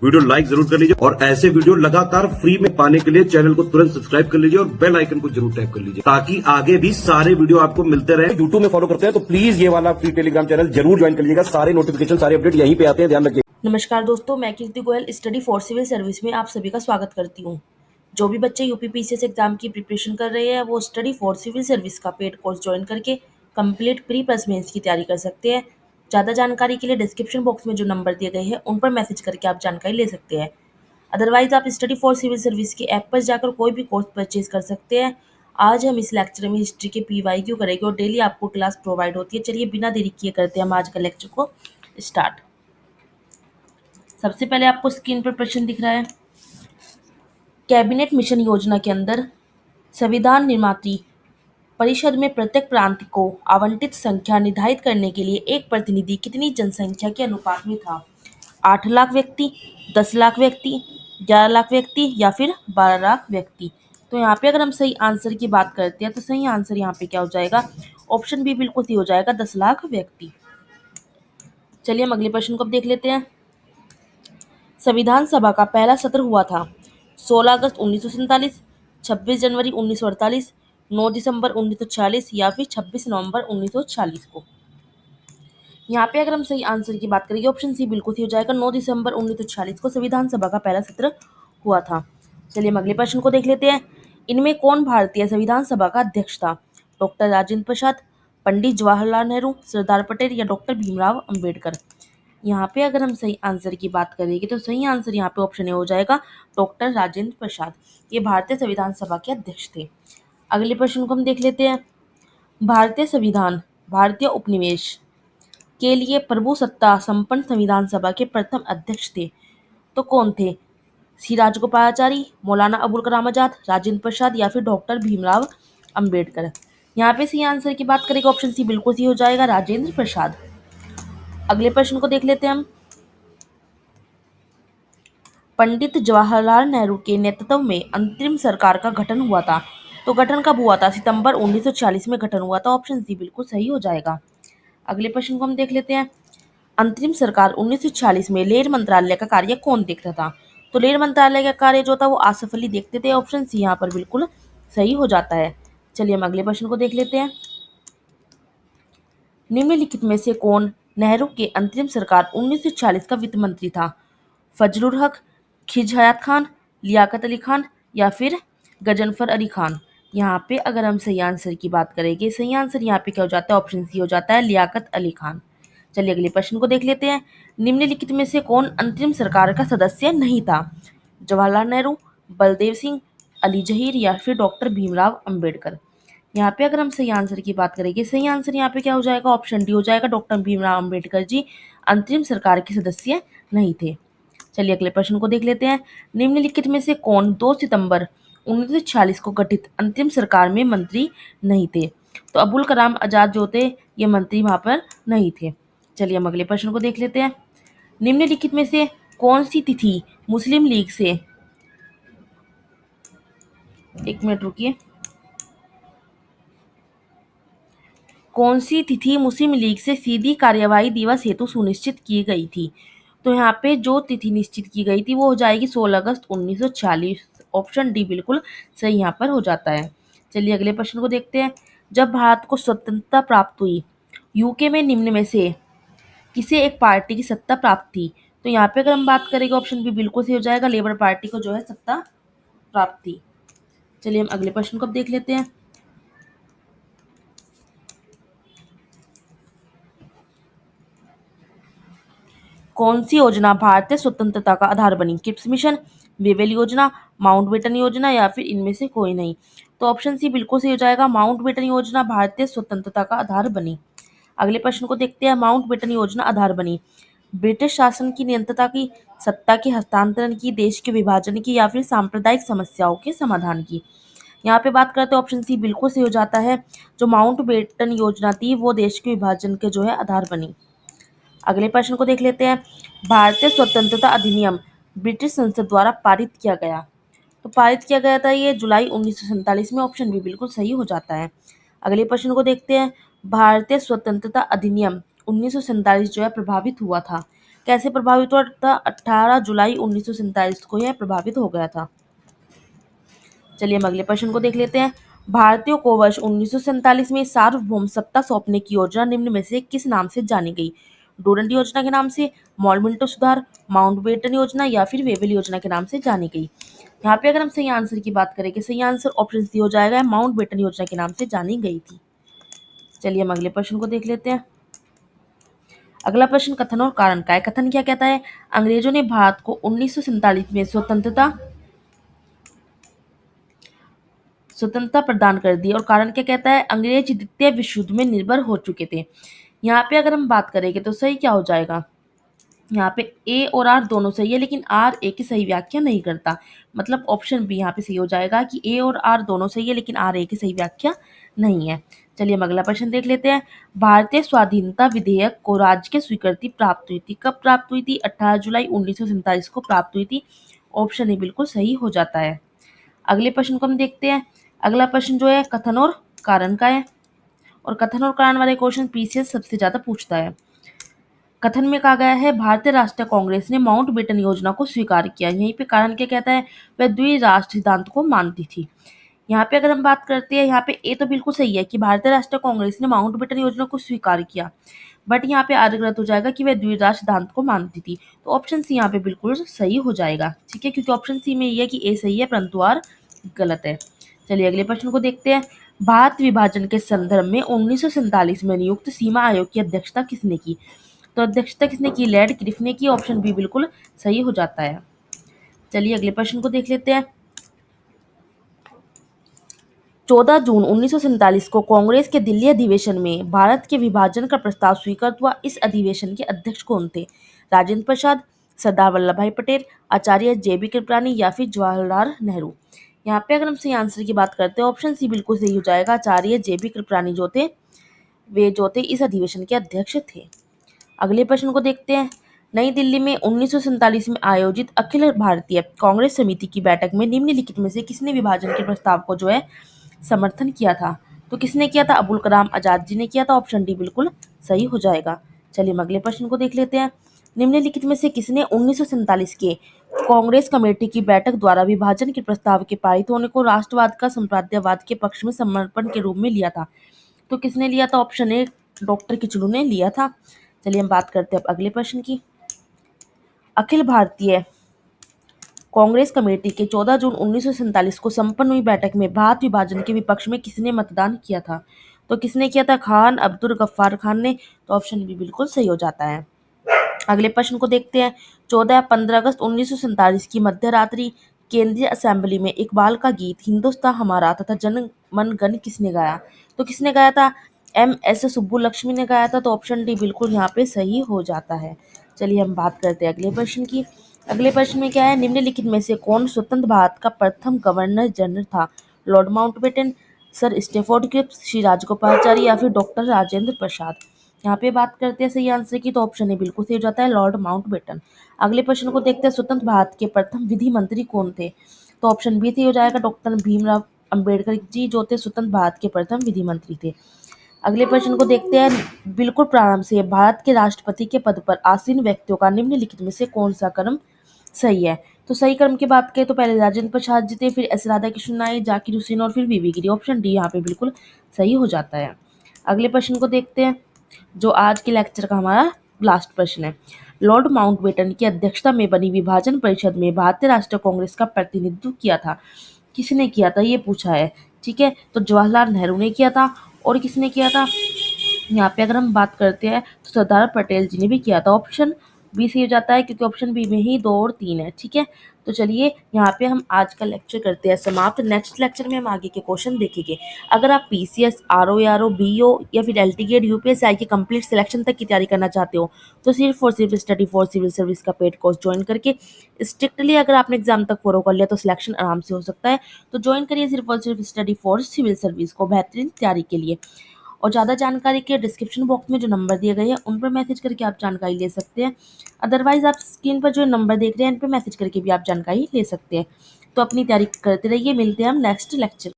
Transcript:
Video like जरूर कर लीजिए और ऐसे वीडियो लगातार फ्री में पाने के लिए चैनल को तुरंत सब्सक्राइब कर लीजिए और बेल आइकन को जरूर टैप कर लीजिए ताकि आगे भी सारे वीडियो आपको मिलते रहे। यूट्यूब में फॉलो करते हैं तो प्लीज ये वाला फ्री टेलीग्राम चैनल जरूर ज्वाइन कर लीजिएगा। सारे नोटिफिकेशन सारे अपडेट यहीं पे आते हैं, ध्यान रखिए। नमस्कार दोस्तों, मैं Kirti Goyal study for civil service में आप सभी का स्वागत करती हूँ। जो भी बच्चे यूपीपीसीएस एग्जाम की प्रिपरेशन कर रहे हैं वो स्टडी फॉर सिविल सर्विस का पेड कोर्स ज्वाइन करके कंप्लीट प्री प्लस मेंस की तैयारी कर सकते हैं। ज़्यादा जानकारी के लिए डिस्क्रिप्शन बॉक्स में जो नंबर दिए गए हैं उन पर मैसेज करके आप जानकारी ले सकते हैं। अदरवाइज आप स्टडी फॉर सिविल सर्विस की ऐप पर जाकर कोई भी कोर्स परचेज कर सकते हैं। आज हम इस लेक्चर में हिस्ट्री के पीवाईक्यू करेंगे और डेली आपको क्लास प्रोवाइड होती है। चलिए बिना देरी किए करते हैं हम आज का लेक्चर को स्टार्ट। सबसे पहले आपको स्क्रीन पर प्रश्न दिख रहा है। कैबिनेट मिशन योजना के अंदर संविधान निर्मात्री परिषद में प्रत्येक प्रांत को आवंटित संख्या निर्धारित करने के लिए एक प्रतिनिधि कितनी जनसंख्या के अनुपात में था? 8 लाख व्यक्ति, 10 लाख व्यक्ति, 11 लाख व्यक्ति या फिर 12 लाख व्यक्ति। तो यहाँ पे अगर हम सही आंसर की बात करते हैं तो सही आंसर यहाँ पे क्या हो जाएगा? ऑप्शन बी बिल्कुल सही हो जाएगा, 10 लाख व्यक्ति। चलिए हम अगले प्रश्न को अब देख लेते हैं। संविधान सभा का पहला सत्र हुआ था 16 अगस्त 1947, 26 जनवरी 1948, 9 दिसंबर 1946 या फिर 26 नवंबर 1946 को। यहाँ पे अगर हम सही आंसर की बात करेंगे ऑप्शन सी बिल्कुल सही हो जाएगा, 9 दिसंबर 1946 को संविधान सभा का पहला सत्र हुआ था। चलिए हम अगले प्रश्न को देख लेते हैं। इनमें कौन भारतीय संविधान सभा का अध्यक्ष था? डॉक्टर राजेंद्र प्रसाद, पंडित जवाहरलाल नेहरू, सरदार पटेल या डॉक्टर भीमराव अंबेडकर। यहाँ पे अगर हम सही आंसर की बात करेंगे तो सही आंसर यहाँ पे ऑप्शन ए हो जाएगा, डॉक्टर राजेंद्र प्रसाद। ये भारतीय संविधान सभा के अध्यक्ष थे। अगले प्रश्न को हम देख लेते हैं। भारतीय संविधान भारतीय उपनिवेश के लिए प्रभुसत्ता संपन्न संविधान सभा के प्रथम अध्यक्ष थे। तो कौन थे? सी राजगोपालाचारी, मौलाना अबुल कलाम आजाद, राजेंद्र प्रसाद या फिर डॉक्टर भीमराव अंबेडकर। यहाँ पे सही आंसर की बात करेंगे ऑप्शन सी बिल्कुल सही हो जाएगा, राजेंद्र प्रसाद। अगले प्रश्न को देख लेते हैं हम। पंडित जवाहरलाल नेहरू के नेतृत्व में अंतरिम सरकार का गठन हुआ था। तो गठन कब हुआ था? सितंबर 1940 में गठन हुआ था। ऑप्शन सी बिल्कुल सही हो जाएगा। अगले प्रश्न को हम देख लेते हैं। अंतरिम सरकार 1940 में रेल मंत्रालय का कार्य कौन देखता था? तो रेल मंत्रालय का कार्य जो था वो आसफ अली देखते थे। ऑप्शन सी यहाँ पर बिल्कुल सही हो जाता है। चलिए हम अगले प्रश्न को देख लेते हैं। निम्नलिखित में से कौन नेहरू के अंतरिम सरकार 1940 का वित्त मंत्री था? फजलुल हक, खिज हयात खान, लियाकत अली खान या फिर गजनफर अली खान। यहाँ पे अगर हम सही आंसर की बात करेंगे, सही आंसर यहाँ पे क्या हो जाता है? ऑप्शन सी हो जाता है, लियाकत अली खान। चलिए अगले प्रश्न को देख लेते हैं। निम्नलिखित में से कौन अंतरिम सरकार का सदस्य नहीं था? जवाहरलाल नेहरू, बलदेव सिंह, अली जहीर या फिर डॉक्टर भीमराव अंबेडकर। यहाँ पे अगर हम सही आंसर की बात करेंगे, सही आंसर यहाँ पे क्या हो जाएगा? ऑप्शन डी हो जाएगा, डॉक्टर भीमराव अंबेडकर जी अंतरिम सरकार के सदस्य नहीं थे। चलिए अगले प्रश्न को देख लेते हैं। निम्नलिखित में से कौन 2 सितंबर 1946 को गठित अंतिम सरकार में मंत्री नहीं थे? तो अबुल कलाम आजाद जो थे ये मंत्री वहां पर नहीं थे। चलिए हम अगले प्रश्न को देख लेते हैं। निम्नलिखित में से कौन सी तिथि मुस्लिम लीग से, एक मिनट रुकिए, कौन सी तिथि मुस्लिम लीग से सीधी कार्यवाही दिवस हेतु सुनिश्चित की गई थी? तो यहाँ पे जो तिथि निश्चित की गई थी वो हो जाएगी 16 अगस्त 1946। ऑप्शन डी बिल्कुल सही यहाँ पर हो जाता है। चलिए अगले प्रश्न को देखते हैं। जब भारत को स्वतंत्रता प्राप्त हुई, यूके में निम्न में से किसे एक पार्टी की सत्ता प्राप्त थी? तो यहाँ पे अगर हम बात करेंगे ऑप्शन बी बिल्कुल सही हो जाएगा, लेबर पार्टी को जो है सत्ता प्राप्त थी। चलिए हम अगले प्रश्न को अब देख लेते हैं। कौन सी योजना भारतीय स्वतंत्रता का आधार बनी? क्रिप्स मिशन, वेवेल योजना, माउंटबेटन योजना या फिर इनमें से कोई नहीं? तो ऑप्शन सी बिल्कुल सही हो जाएगा, माउंटबेटन योजना भारतीय स्वतंत्रता का आधार बनी। अगले प्रश्न को देखते हैं। माउंटबेटन योजना आधार बनी ब्रिटिश शासन की नियंत्रता की, सत्ता के हस्तांतरण की, देश के विभाजन की या फिर सांप्रदायिक समस्याओं के समाधान की? यहाँ पे बात करते हैं ऑप्शन सी बिल्कुल सही हो जाता है। जो माउंटबेटन योजना थी वो देश के विभाजन के जो है आधार बनी। अगले प्रश्न को देख लेते हैं। भारतीय स्वतंत्रता अधिनियम ब्रिटिश संसद द्वारा पारित किया गया। तो पारित किया गया था ये जुलाई 1947 में। ऑप्शन बी बिल्कुल सही हो जाता है। अगले प्रश्न को देखते हैं। भारतीय स्वतंत्रता अधिनियम 1947 जो है प्रभावित हुआ था कैसे प्रभावित हुआ था? 18 जुलाई 1947 को यह प्रभावित हो गया था। चलिए हम अगले प्रश्न को देख लेते हैं। भारतीयों को वर्ष 1947 में सार्वभौम सत्ता सौंपने की योजना निम्न में से किस नाम से जानी गई? डूरंड योजना के नाम से, मॉलमिंटो सुधार, माउंटबेटन योजना या फिर वेवल योजना के नाम से जानी गई? यहाँ पे अगर हम सही आंसर की बात करें कि सही आंसर ऑप्शन सी हो जाएगा, माउंटबेटन योजना के नाम से जानी गई थी। चलिए हम अगले प्रश्न को देख लेते हैं। अगला प्रश्न कथन और कारण का है। कथन क्या कहता है? अंग्रेजों ने भारत को 1947 में स्वतंत्रता प्रदान कर दी। और कारण क्या कहता है? अंग्रेज द्वितीय विश्व युद्ध में निर्भर हो चुके थे। यहाँ पे अगर हम बात करेंगे तो सही क्या हो जाएगा? यहाँ पे ए और आर दोनों सही है, लेकिन आर ए की सही व्याख्या नहीं करता। मतलब ऑप्शन बी यहाँ पे सही हो जाएगा कि ए और आर दोनों सही है, लेकिन आर ए की सही व्याख्या नहीं है। चलिए हम अगला प्रश्न देख लेते हैं। भारतीय स्वाधीनता विधेयक को राज्य की स्वीकृति प्राप्त हुई थी। कब प्राप्त हुई थी? 18 जुलाई 1947 को प्राप्त हुई थी। ऑप्शन ए बिल्कुल सही हो जाता है। अगले प्रश्न को हम देखते हैं। अगला प्रश्न जो है कथन और कारण का है, और कथन और कारण वाले क्वेश्चन पीसीएस सबसे ज्यादा पूछता है। कथन में कहा गया है भारतीय राष्ट्रीय कांग्रेस ने माउंटबेटन योजना को स्वीकार किया। यहीं पे कारण क्या कहता है? वह द्विराष्ट्र सिद्धांत को मानती थी। यहाँ पे अगर हम बात करते हैं, यहाँ पे ए तो बिल्कुल सही है कि भारतीय राष्ट्रीय कांग्रेस ने माउंटबेटन योजना को स्वीकार किया, बट यहाँ पे आर गलत हो जाएगा कि वह द्विराष्ट्र सिद्धांत को मानती थी। तो ऑप्शन सी यहाँ पे बिल्कुल सही हो जाएगा। ठीक है, क्योंकि ऑप्शन सी में ये है कि ए सही है परंतु आर गलत है। चलिए अगले प्रश्न को देखते हैं। भारत विभाजन के संदर्भ में 1947 में नियुक्त सीमा आयोग की अध्यक्षता किसने की? तो अध्यक्षता किसने की? लैड क्लिफ ने की। ऑप्शन बी बिल्कुल सही हो जाता है। चलिए अगले प्रश्न को देख लेते हैं। 14 जून 1947 को कांग्रेस के दिल्ली अधिवेशन में भारत के विभाजन का प्रस्ताव स्वीकृत हुआ। इस अधिवेशन के अध्यक्ष कौन थे? राजेंद्र प्रसाद, सरदार वल्लभ भाई पटेल, आचार्य जेबी कृपलानी या फिर जवाहरलाल नेहरू? यहाँ पे अगर हम सही आंसर की बात करते हैं, ऑप्शन सी बिल्कुल सही हो जाएगा। आचार्य जेबी कृपलानी जो थे इस अधिवेशन के अध्यक्ष थे। अगले प्रश्न को देखते हैं। नई दिल्ली में 1947 में आयोजित अखिल भारतीय कांग्रेस समिति की बैठक में निम्नलिखित में से किसने विभाजन के प्रस्ताव को जो है समर्थन किया था? तो किसने किया था? अबुल कलाम आजाद जी ने किया था। ऑप्शन डी बिल्कुल सही हो जाएगा। चलिए हम अगले प्रश्न को देख लेते हैं। निम्नलिखित में से किसने 1947 के कांग्रेस कमेटी की बैठक द्वारा विभाजन के प्रस्ताव के पारित होने को राष्ट्रवाद का संप्रदायवाद के पक्ष में समर्पण के रूप में लिया था? तो किसने लिया था? ऑप्शन ए डॉक्टर किचलू ने लिया था। चलिए हम बात करते हैं अब अगले प्रश्न की। अखिल भारतीय कांग्रेस कमेटी के 14 जून 1947 को संपन्न हुई बैठक में भारत विभाजन के विपक्ष में किसने मतदान किया था? तो किसने किया था? खान अब्दुल गफ्फार खान ने। तो ऑप्शन बी बिल्कुल सही हो जाता है। अगले प्रश्न को देखते हैं। 14 या 15 अगस्त 1947 की मध्य रात्रि केंद्रीय असेंबली में इकबाल का गीत हिंदुस्तान हमारा तथा जन मन गण किसने गाया? तो किसने गाया था? एम.एस. सुब्बुलक्ष्मी ने गाया था। तो ऑप्शन डी बिल्कुल यहाँ पे सही हो जाता है। चलिए हम बात करते हैं अगले प्रश्न की। अगले प्रश्न में क्या है? निम्नलिखित में से कौन स्वतंत्र भारत का प्रथम गवर्नर जनरल था? Lord Mountbatten, sir Stafford Cripps, Shri Rajagopalachari या फिर डॉक्टर राजेंद्र प्रसाद? यहाँ पे बात करते हैं सही आंसर की, तो ऑप्शन ए बिल्कुल सही हो जाता है, लॉर्ड माउंटबेटन। अगले प्रश्न को देखते हैं। स्वतंत्र भारत के प्रथम विधि मंत्री कौन थे? तो ऑप्शन बी सही हो जाएगा, डॉक्टर भीमराव अंबेडकर जी जो थे स्वतंत्र भारत के प्रथम विधि मंत्री थे। अगले प्रश्न को देखते हैं। बिल्कुल प्रारंभ से भारत के राष्ट्रपति के पद पर आसीन व्यक्तियों का निम्नलिखित में से कौन सा क्रम सही है? तो सही क्रम की बात करें तो पहले राजेंद्र प्रसाद जी थे, फिर एस राधाकृष्णन नायक, जाकिर हुसैन और फिर वीवी गिरी। ऑप्शन डी यहाँ पे बिल्कुल सही हो जाता है। अगले प्रश्न को देखते हैं, जो आज के लेक्चर का हमारा लास्ट प्रश्न है। लॉर्ड माउंटबेटन की अध्यक्षता में बनी विभाजन परिषद में भारतीय राष्ट्रीय कांग्रेस का प्रतिनिधित्व किया था। किसने किया था ये पूछा है। ठीक है, तो जवाहरलाल नेहरू ने किया था। और किसने किया था? यहाँ पे अगर हम बात करते हैं तो सरदार पटेल जी ने भी किया था। ऑप्शन बी सही हो जाता है, क्योंकि ऑप्शन बी में ही 2 और 3 है। ठीक है, तो चलिए यहाँ पे हम आज का लेक्चर करते हैं समाप्त। नेक्स्ट लेक्चर में हम आगे के क्वेश्चन देखेंगे। अगर आप पीसीएस, आरओ, बीओ या फिर एलटी गेट, यूपीएससी की कंप्लीट सिलेक्शन तक की तैयारी करना चाहते हो तो सिर्फ और सिर्फ स्टडी फॉर सिविल सर्विस का पेड कोर्स ज्वाइन करके स्ट्रिक्टली अगर आपने एग्जाम तक फॉलो कर लिया तो सिलेक्शन आराम से हो सकता है। तो ज्वाइन करिए सिर्फ और सिर्फ स्टडी फॉर सिविल सर्विस को बेहतरीन तैयारी के लिए। और ज़्यादा जानकारी के डिस्क्रिप्शन बॉक्स में जो नंबर दिए गए हैं उन पर मैसेज करके आप जानकारी ले सकते हैं। अदरवाइज आप स्क्रीन पर जो नंबर देख रहे हैं इन पर मैसेज करके भी आप जानकारी ले सकते हैं। तो अपनी तैयारी करते रहिए। मिलते हैं हम नेक्स्ट लेक्चर।